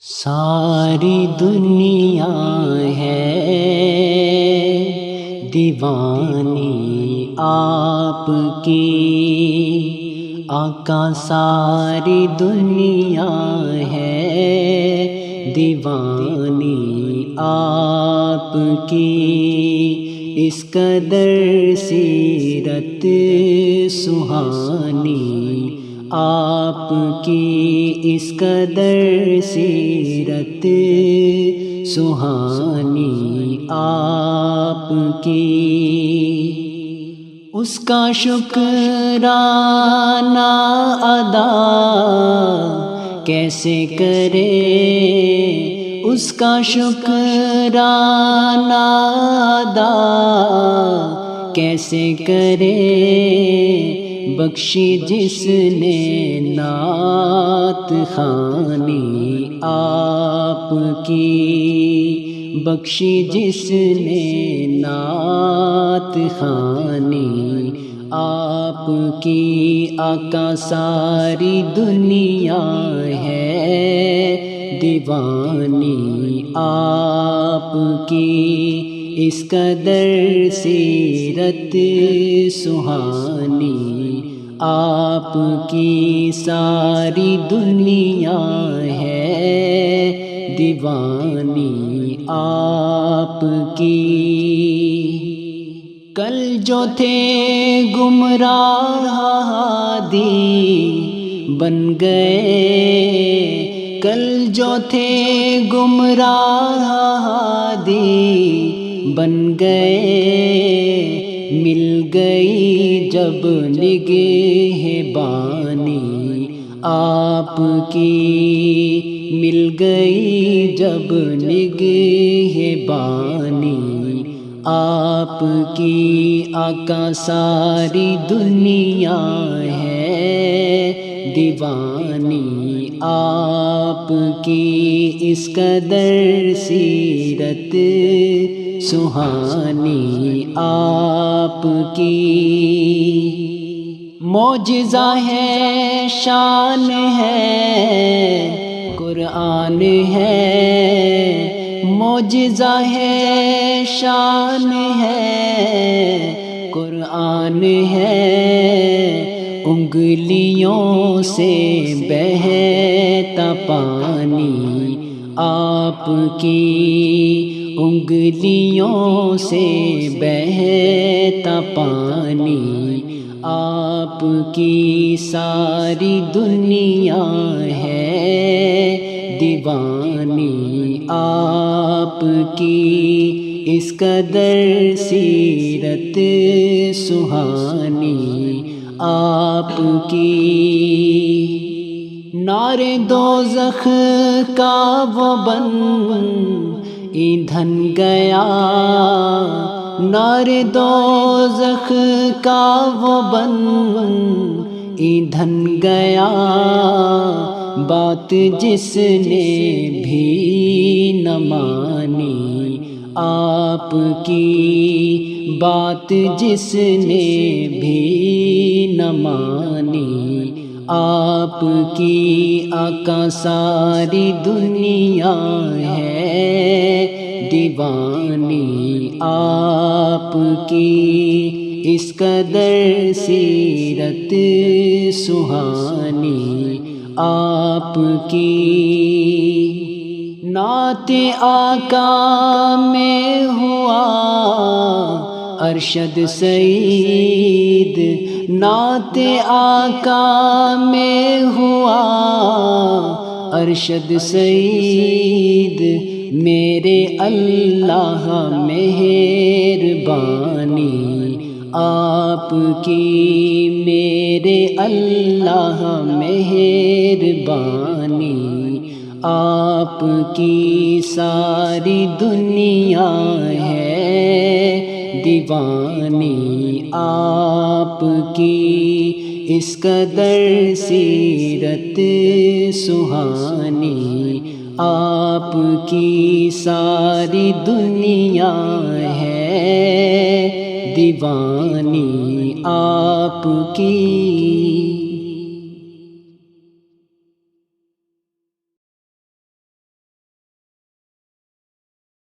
ساری دنیا ہے دیوانی آپ کی، آقا ساری دنیا ہے دیوانی آپ کی، اس قدر سیرت سہانی آپ کی، اس قدر سیرت سہانی آپ کی، اس کا شکرانہ ادا کیسے کرے، اس کا شکرانہ ادا کیسے کرے، بخشی جس نے نعت خوانی آپ کی، بخشی جس نے نعت خوانی آپ کی، آقا ساری دنیا ہے دیوانی آپ کی، اس قدر سیرت سہانی آپ کی، ساری دنیا ہے دیوانی آپ کی۔ کل جو تھے گمراہ ہادی بن گئے، کل جو تھے گمراہ ہادی بن گئے، مل گئی جب نگہبانی آپ کی، مل گئی جب نگہبانی آپ کی، آقا ساری دنیا ہے دیوانی آپ کی، اس قدر سیرت سہانی آپ کی، معجزہ ہے شان ہے قرآن ہے، معجزہ ہے شان ہے قرآن ہے، انگلیوں سے بہتا پانی آپ کی، انگلیوں سے بہتا پانی آپ کی، ساری دنیا ہے دیوانی آپ کی، اس قدر سیرت سہانی آپ کی، نارے دوزخ کا وہ بن ایندھن گیا، نارے دوزخ کا وہ بن ایندھن گیا، بات جس نے بھی نہ مانی آپ کی، بات جس نے بھی نہ مانی آپ کی، آقا ساری دنیا ہے دیوانی آپ کی، اس قدر سیرت سہانی آپ کی، نعت آقا میں ہوا ارشد سعید، نعت آقا میں ہوا ارشد سعید، میرے اللہ مہربانی آپ کی، میرے اللہ مہربانی آپ کی، ساری دنیا ہے دیوانی آپ کی، اس قدر سیرت سہانی آپ کی، ساری دنیا ہے دیوانی آپ کی۔